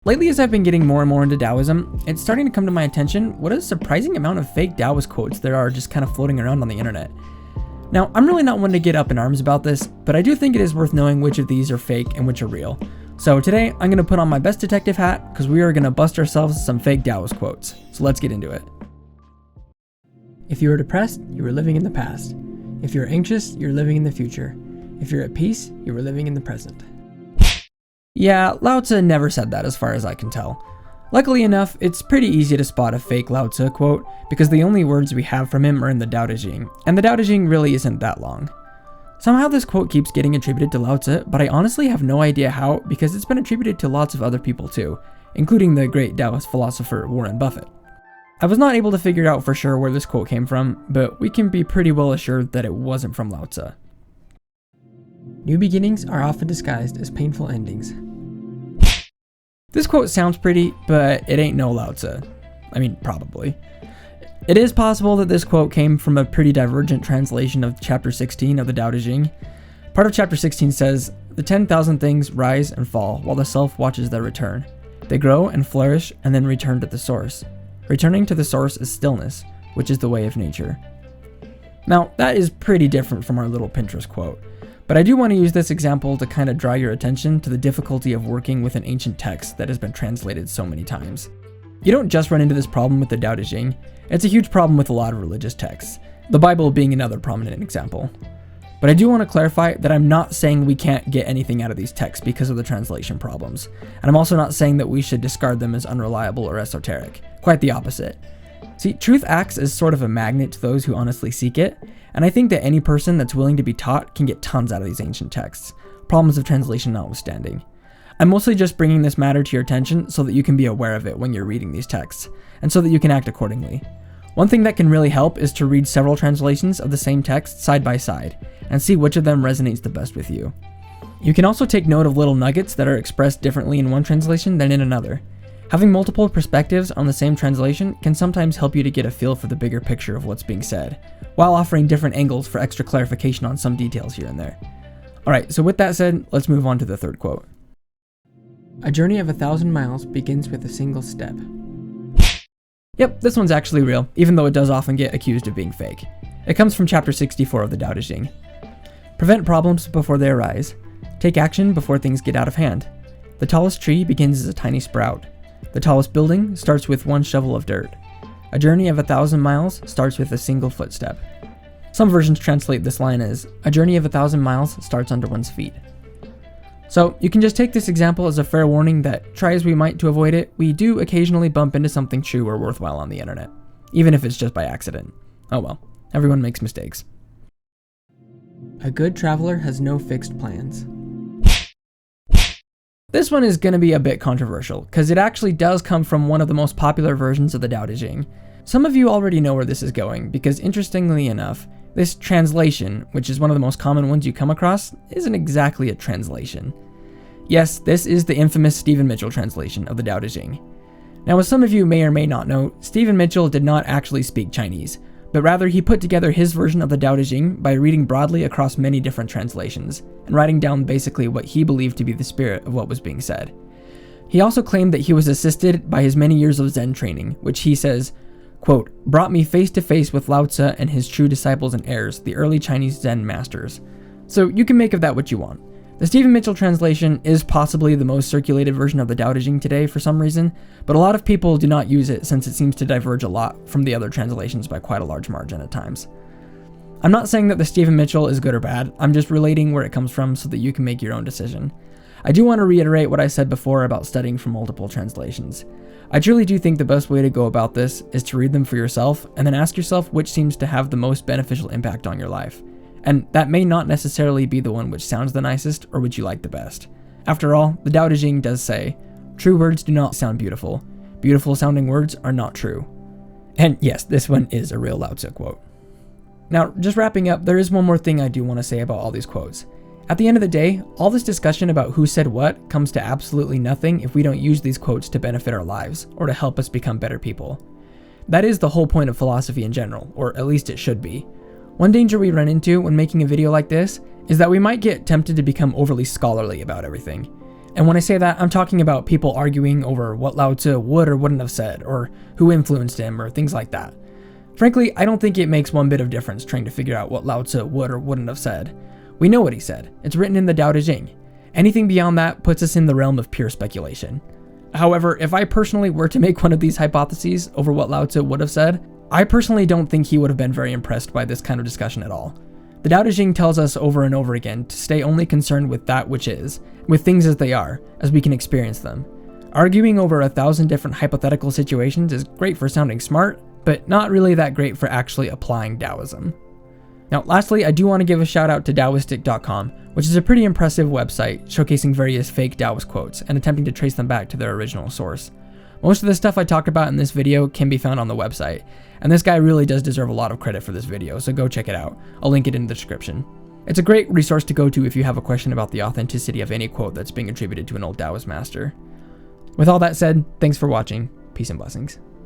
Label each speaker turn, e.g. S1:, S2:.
S1: Lately, as I've been getting more and more into Taoism, it's starting to come to my attention what a surprising amount of fake Taoist quotes there are just kind of floating around on the internet. Now, I'm really not one to get up in arms about this, but I do think it is worth knowing which of these are fake and which are real. So today, I'm going to put on my best detective hat because we are going to bust ourselves some fake Taoist quotes. So let's get into it. If you are depressed, you are living in the past. If you're anxious, you're living in the future. If you're at peace, you are living in the present. Yeah, Lao Tzu never said that as far as I can tell. Luckily enough, it's pretty easy to spot a fake Lao Tzu quote because the only words we have from him are in the Tao Te Ching, and the Tao Te Ching really isn't that long. Somehow this quote keeps getting attributed to Lao Tzu, but I honestly have no idea how because it's been attributed to lots of other people too, including the great Taoist philosopher Warren Buffett. I was not able to figure out for sure where this quote came from, but we can be pretty well assured that it wasn't from Lao Tzu. New beginnings are often disguised as painful endings. This quote sounds pretty, but it ain't no Lao Tzu. I mean, probably. It is possible that this quote came from a pretty divergent translation of chapter 16 of the Tao Te Ching. Part of chapter 16 says, "The 10,000 things rise and fall while the self watches their return. They grow and flourish and then return to the source. Returning to the source is stillness, which is the way of nature." Now, that is pretty different from our little Pinterest quote. But I do want to use this example to kind of draw your attention to the difficulty of working with an ancient text that has been translated so many times. You don't just run into this problem with the Tao Te Ching, it's a huge problem with a lot of religious texts, the Bible being another prominent example. But I do want to clarify that I'm not saying we can't get anything out of these texts because of the translation problems, and I'm also not saying that we should discard them as unreliable or esoteric. Quite the opposite. See, truth acts as sort of a magnet to those who honestly seek it, and I think that any person that's willing to be taught can get tons out of these ancient texts, problems of translation notwithstanding. I'm mostly just bringing this matter to your attention so that you can be aware of it when you're reading these texts, and so that you can act accordingly. One thing that can really help is to read several translations of the same text side by side, and see which of them resonates the best with you. You can also take note of little nuggets that are expressed differently in one translation than in another. Having multiple perspectives on the same translation can sometimes help you to get a feel for the bigger picture of what's being said, while offering different angles for extra clarification on some details here and there. Alright, so with that said, let's move on to the third quote. "A journey of 1,000 miles begins with a single step." Yep, this one's actually real, even though it does often get accused of being fake. It comes from chapter 64 of the Tao Te Ching. "Prevent problems before they arise. Take action before things get out of hand. The tallest tree begins as a tiny sprout. The tallest building starts with one shovel of dirt. A journey of 1,000 miles starts with a single footstep." Some versions translate this line as, "A journey of 1,000 miles starts under one's feet." So you can just take this example as a fair warning that, try as we might to avoid it, we do occasionally bump into something true or worthwhile on the internet, even if it's just by accident. Oh well, everyone makes mistakes. "A good traveler has no fixed plans." This one is going to be a bit controversial, because it actually does come from one of the most popular versions of the Tao Te Ching. Some of you already know where this is going, because interestingly enough, this translation, which is one of the most common ones you come across, isn't exactly a translation. Yes, this is the infamous Stephen Mitchell translation of the Tao Te Ching. Now, as some of you may or may not know, Stephen Mitchell did not actually speak Chinese, but rather he put together his version of the Tao Te Ching by reading broadly across many different translations, and writing down basically what he believed to be the spirit of what was being said. He also claimed that he was assisted by his many years of Zen training, which he says, quote, "brought me face to face with Lao Tzu and his true disciples and heirs, the early Chinese Zen masters." So you can make of that what you want. The Stephen Mitchell translation is possibly the most circulated version of the Tao Te Ching today for some reason, but a lot of people do not use it since it seems to diverge a lot from the other translations by quite a large margin at times. I'm not saying that the Stephen Mitchell is good or bad, I'm just relating where it comes from so that you can make your own decision. I do want to reiterate what I said before about studying from multiple translations. I truly do think the best way to go about this is to read them for yourself and then ask yourself which seems to have the most beneficial impact on your life. And that may not necessarily be the one which sounds the nicest or which you like the best. After all, the Tao Te Ching does say, "True words do not sound beautiful. Beautiful sounding words are not true." And yes, this one is a real Lao Tzu quote. Now, just wrapping up, there is one more thing I do want to say about all these quotes. At the end of the day, all this discussion about who said what comes to absolutely nothing if we don't use these quotes to benefit our lives or to help us become better people. That is the whole point of philosophy in general, or at least it should be. One danger we run into when making a video like this is that we might get tempted to become overly scholarly about everything. And when I say that, I'm talking about people arguing over what Lao Tzu would or wouldn't have said, or who influenced him, or things like that. Frankly, I don't think it makes one bit of difference trying to figure out what Lao Tzu would or wouldn't have said. We know what he said. It's written in the Tao Te Ching. Anything beyond that puts us in the realm of pure speculation. However, if I personally were to make one of these hypotheses over what Lao Tzu would have said, I personally don't think he would have been very impressed by this kind of discussion at all. The Tao Te Ching tells us over and over again to stay only concerned with that which is, with things as they are, as we can experience them. Arguing over 1,000 different hypothetical situations is great for sounding smart, but not really that great for actually applying Taoism. Now, lastly, I do want to give a shout out to Taoistic.com, which is a pretty impressive website showcasing various fake Taoist quotes and attempting to trace them back to their original source. Most of the stuff I talked about in this video can be found on the website, and this guy really does deserve a lot of credit for this video, so go check it out. I'll link it in the description. It's a great resource to go to if you have a question about the authenticity of any quote that's being attributed to an old Taoist master. With all that said, thanks for watching. Peace and blessings.